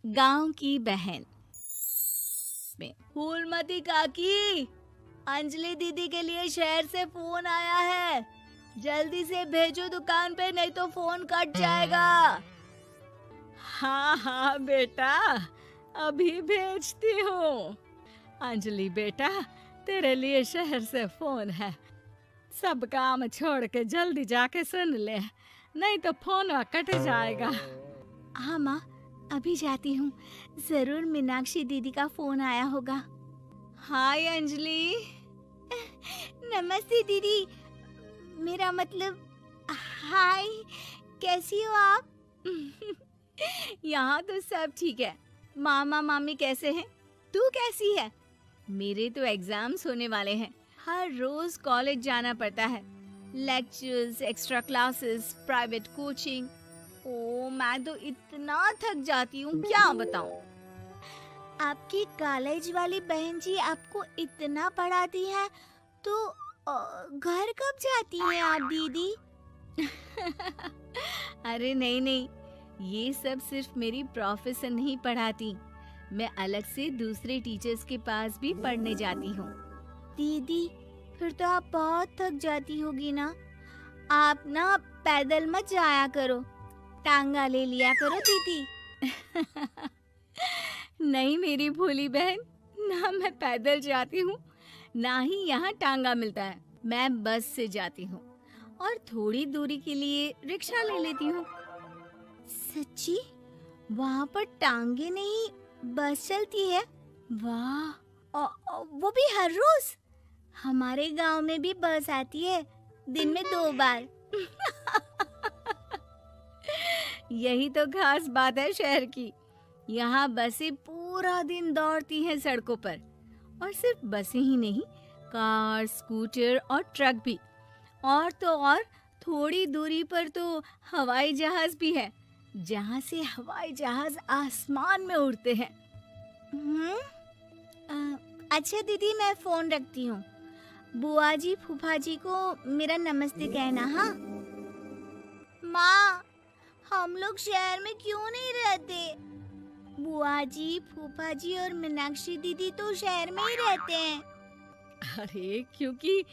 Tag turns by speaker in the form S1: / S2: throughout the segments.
S1: गांव की बहन में। फूलमती काकी, अंजलि दीदी के लिए शहर से फोन आया है, जल्दी से भेजो दुकान पे, नहीं तो फोन कट जाएगा। हाँ हाँ बेटा, अभी भेजती हूँ। अंजलि बेटा, तेरे लिए शहर से फोन है, सब काम छोड़ के जल्दी जाके सुन ले, नहीं तो फोन कट जाएगा। हाँ माँ, अभी जाती हूँ, जरूर मीनाक्षी दीदी का फोन आया होगा। हाय अंजलि। नमस्ते दीदी, मेरा मतलब हाय, कैसी हो आप? यहाँ तो सब ठीक है। मामा मामी कैसे हैं? तू कैसी है? मेरे तो एग्जाम्स होने वाले हैं, हर रोज कॉलेज जाना पड़ता है, lectures, extra classes, private coaching. ओ मैं तो इतना थक जाती हूँ, क्या बताऊँ। आपकी कॉलेज वाली बहन जी आपको इतना पढ़ाती है, तो घर कब जाती हैं आप दीदी? अरे नहीं नहीं, ये सब सिर्फ मेरी प्रोफेसर नहीं पढ़ाती, मैं अलग से दूसरे टीचर्स के पास भी पढ़ने जाती हूँ। दीदी, फिर तो आप बहुत थक जाती होगी ना। आप ना पैदल मत जाया करो, टांगा ले लिया करो दीदी। नहीं मेरी भोली बहन, ना मैं पैदल जाती हूँ, ना ही यहाँ टांगा मिलता है। मैं बस से जाती हूँ और थोड़ी दूरी के लिए रिक्शा ले लेती हूँ। सच्ची? वहाँ पर टांगे नहीं, बस चलती है? वाह, वो भी हर रोज? हमारे गांव में भी बस आती है, दिन में 2 बार। यही तो खास बात है शहर की, यहाँ बसें पूरा दिन दौड़ती हैं सड़कों पर। और सिर्फ बसें ही नहीं, कार, स्कूटर और ट्रक भी। और तो और थोड़ी दूरी पर तो हवाई जहाज भी है, जहाँ से हवाई जहाज आसमान में उड़ते हैं। अच्छा दीदी, मैं फोन रखती हूँ। बुआ जी फूफा जी को मेरा नमस्ते कहना। हाँ माँ, हम लोग शहर में क्यों नहीं रहते? बुआ जी, फूफा जी और मीनाक्षी दीदी तो शहर में ही रहते हैं। अरे क्योंकि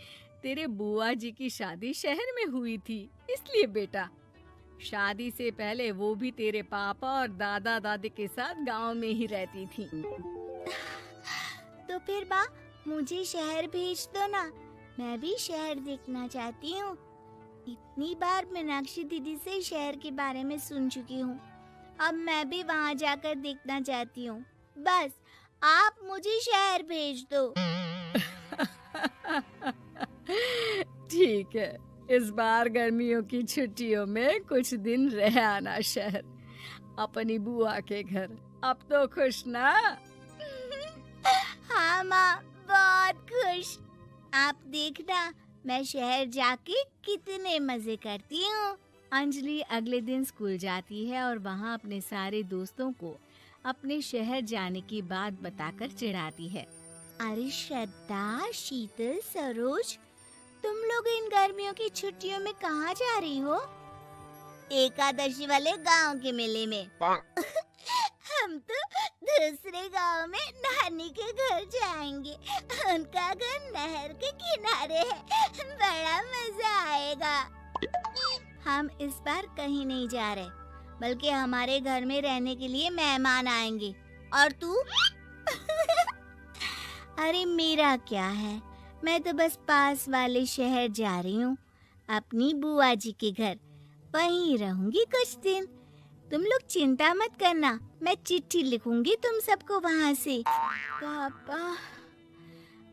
S1: तेरे बुआ जी की शादी शहर में हुई थी, इसलिए बेटा। शादी से पहले वो भी तेरे पापा और दादा दादी के साथ गांव में ही रहती थी। तो फिर बा, मुझे शहर भेज दो ना, मैं भी शहर देखना चाहती हूँ। इतनी बार मीनाक्षी दीदी से शहर के बारे में सुन चुकी हूँ, अब मैं भी वहाँ जाकर देखना चाहती हूँ। बस आप मुझे शहर भेज दो। ठीक है, इस बार गर्मियों की छुट्टियों में कुछ दिन रह आना शहर, अपनी बुआ के घर। अब तो खुश ना? हाँ माँ, बहुत खुश। आप देखना, मैं शहर जाके कितने मजे करती हूँ। अंजलि अगले दिन स्कूल जाती है और वहाँ अपने सारे दोस्तों को अपने शहर जाने की बात बताकर चिढ़ाती है। अरे श्रद्धा, शीतल, सरोज, तुम लोग इन गर्मियों की छुट्टियों में कहाँ जा रही हो? एकादशी वाले गांव के मेले में। हम तो दूसरे गांव में नानी के घर जाएंगे, उनका घर नहर के किनारे है, बड़ा मजा आएगा। हम इस बार कहीं नहीं जा रहे, बल्कि हमारे घर में रहने के लिए मेहमान आएंगे। और तू? अरे मेरा क्या है, मैं तो बस पास वाले शहर जा रही हूँ, अपनी बुआ जी के घर, वहीं रहूंगी कुछ दिन। तुम लोग चिंता मत करना, मैं चिट्ठी लिखूंगी तुम सबको वहाँ से।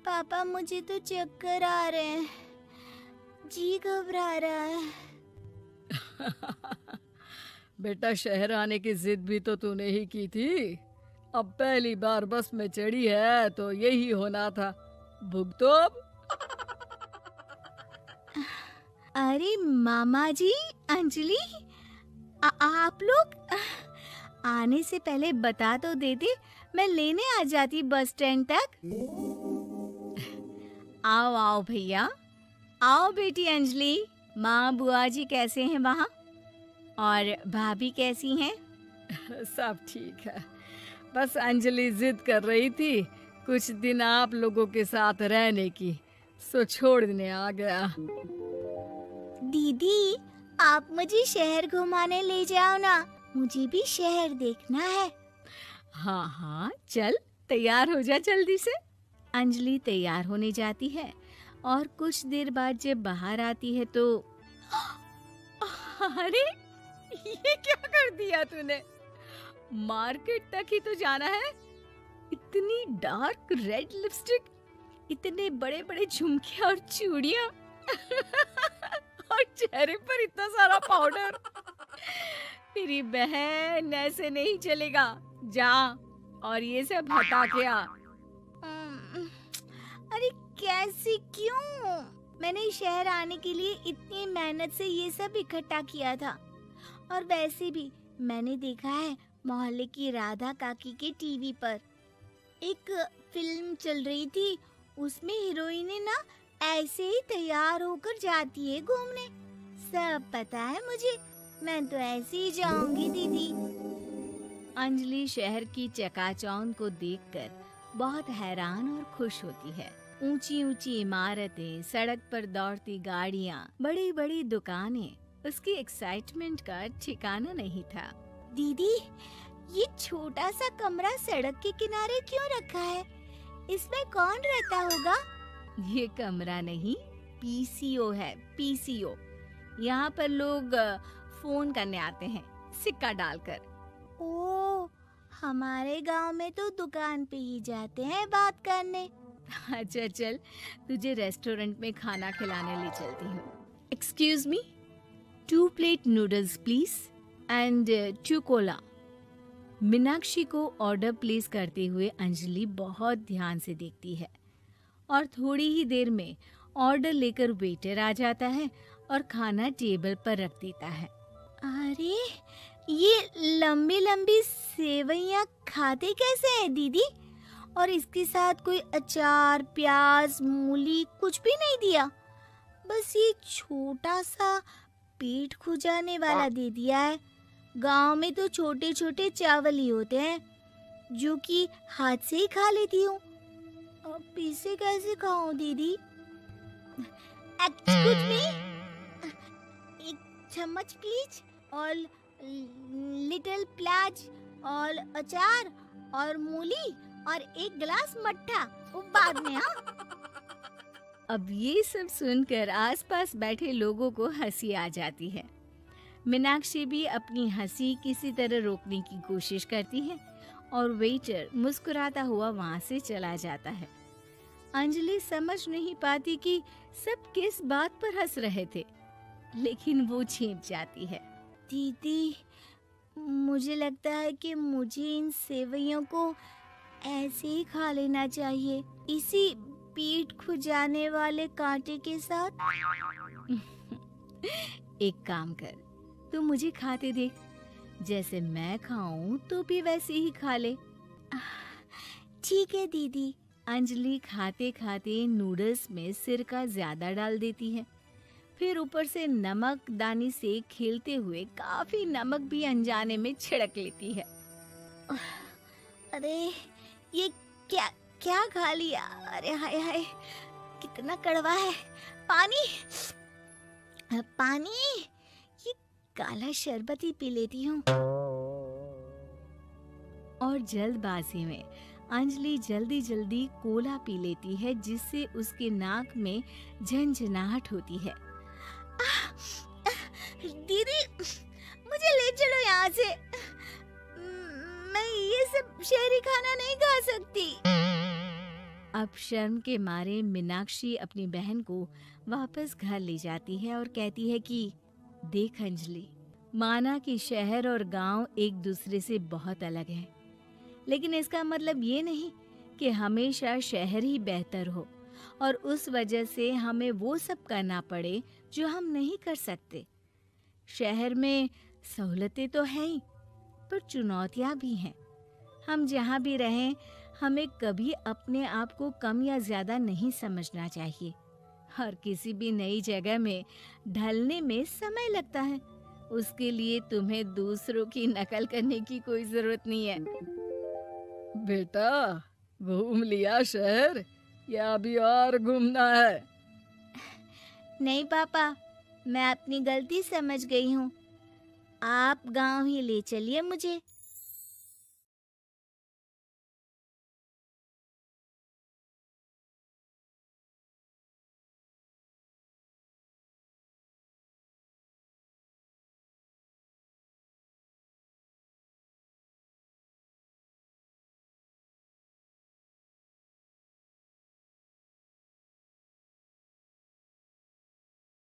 S1: पापा, मुझे तो चक्कर आ रहे हैं, जी घबरा रहा है। बेटा, शहर आने की जिद भी तो तूने ही की थी, अब पहली बार बस में चढ़ी है तो यही होना था, भुगतो अब। अरे मामा जी, अंजलि, आप लोग आने से पहले बता तो देते, मैं लेने आ जाती बस स्टैंड तक। आओ आओ भैया, आओ बेटी अंजलि। माँ बुआ जी कैसे हैं वहाँ? और भाभी कैसी हैं? सब ठीक है,
S2: बस अंजलि जिद कर रही थी कुछ दिन आप लोगों के साथ रहने की, सो छोड़ने आ गया।
S1: दीदी, आप मुझे शहर घुमाने ले जाओ ना, मुझे भी शहर देखना है।
S2: हाँ हाँ, चल तैयार हो जा जल्दी से। अंजलि तैयार होने जाती है और कुछ देर बाद जब बाहर आती है तो अरे, ये क्या कर दिया तूने? मार्केट तक ही तो जाना है। इतनी डार्क रेड लिपस्टिक, इतने बड़े बड़े झुमके और चूड़ियां और चेहरे पर इतना सारा पाउडर। मेरी बहन, ऐसे नहीं चलेगा। जा और ये सब हटा के आ।
S1: अरे कैसे, क्यों? मैंने शहर आने के लिए इतनी मेहनत से ये सब इकट्ठा किया था। और वैसे भी मैंने देखा है मोहल्ले की राधा काकी के टीवी पर एक फिल्म चल रही थी, उसमें हीरोइन ना ऐसे ही तैयार होकर जाती है घूमने। सब पता है मुझे, मैं तो ऐसे ही जाऊंगी दीदी।
S2: अंजलि शहर की चकाचौंध को देखकर बहुत हैरान और खुश होती है। ऊंची ऊंची इमारतें, सड़क पर दौड़ती गाड़ियां, बड़ी बड़ी दुकानें, उसकी एक्साइटमेंट का ठिकाना नहीं था।
S1: दीदी, ये छोटा सा कमरा सड़क के किनारे क्यों रखा है? इसमें कौन रहता होगा?
S2: ये कमरा नहीं, पीसीओ है, पीसीओ। यहाँ पर लोग फोन करने आते हैं सिक्का डालकर।
S1: ओ, हमारे गांव में तो दुकान पे ही जाते हैं बात करने।
S2: अच्छा चल, तुझे रेस्टोरेंट में खाना खिलाने ले चलती हूँ। Excuse me, 2 plate noodles please and 2 Cola. Meenakshi को ऑर्डर प्लेस करते हुए अंजलि बहुत ध्यान से देखती है और थोड़ी ही देर में ऑर्डर लेकर वेटर आ जाता है और खाना टेबल पर रख देता है।
S1: अरे, ये लंबी लंबी सेवइयाँ खाते कैसे हैं दीदी? और इसके साथ कोई अचार, प्याज, मूली कुछ भी नहीं दिया, बस ये छोटा सा पेट खुजाने वाला दे दिया है। गांव में तो छोटे छोटे चावल ही होते हैं जो कि हाथ से ही खा लेती हूँ। अब इसे कैसे खाऊं दीदी? एक्सक्यूज मी, एक चम्मच प्लीज, और लिटिल प्याज और अचार और मूली और एक गिलास मट्ठा, वो बाद में। हाँ,
S2: अब ये सब सुनकर आसपास बैठे लोगों को हंसी आ जाती है। मीनाक्षी भी अपनी हंसी किसी तरह रोकने की कोशिश करती है और वेटर मुस्कुराता हुआ वहां से चला जाता है। अंजलि समझ नहीं पाती कि सब किस बात पर हंस रहे थे, लेकिन वो छिप जाती है।
S1: दीदी, मुझे लगता है कि मुझे इन सेवइयों को ऐसे ही खा लेना चाहिए, इसी पेट खुजाने वाले कांटे के साथ।
S2: एक काम कर, तू मुझे खाते देख, जैसे मैं खाऊं तो भी वैसे ही खा ले।
S1: ठीक है दीदी।
S2: अंजलि खाते खाते नूडल्स में सिरका ज्यादा डाल देती है, फिर ऊपर से नमक दानी से खेलते हुए काफी नमक भी अनजाने में छिड़क लेती है।
S1: अरे, ये क्या क्या खा लिया? अरे हाय हाय, कितना कड़वा है। पानी, पानी, ये काला शरबत ही पी लेती हूँ।
S2: और जल्दबाजी में अंजलि जल्दी जल्दी कोला पी लेती है, जिससे उसके नाक में झंझनाहट होती है।
S1: दीदी, मुझे ले चलो यहाँ से। मैं ये सब शहरी खाना नहीं खा सकती।
S2: अब शर्म के मारे मीनाक्षी अपनी बहन को वापस घर ले जाती है और कहती है कि देख अंजलि, माना कि शहर और गांव एक दूसरे से बहुत अलग है, लेकिन इसका मतलब ये नहीं कि हमेशा शहर ही बेहतर हो और उस वजह से हमें वो सब करना पड़े जो हम नहीं कर सकते। शहर में सहूलतें तो हैं ही, पर चुनौतियां भी हैं। हम जहाँ भी रहें, हमें कभी अपने आप को कम या ज्यादा नहीं समझना चाहिए। हर किसी भी नई जगह में ढलने में समय लगता है, उसके लिए तुम्हें दूसरों की नकल करने की कोई जरूरत नहीं है।
S3: बेटा, घूम लिया शहर या अभी और घूमना है?
S1: नहीं पापा, मैं अपनी गलती समझ गई हूँ। आप गांव ही ले चलिए मुझे।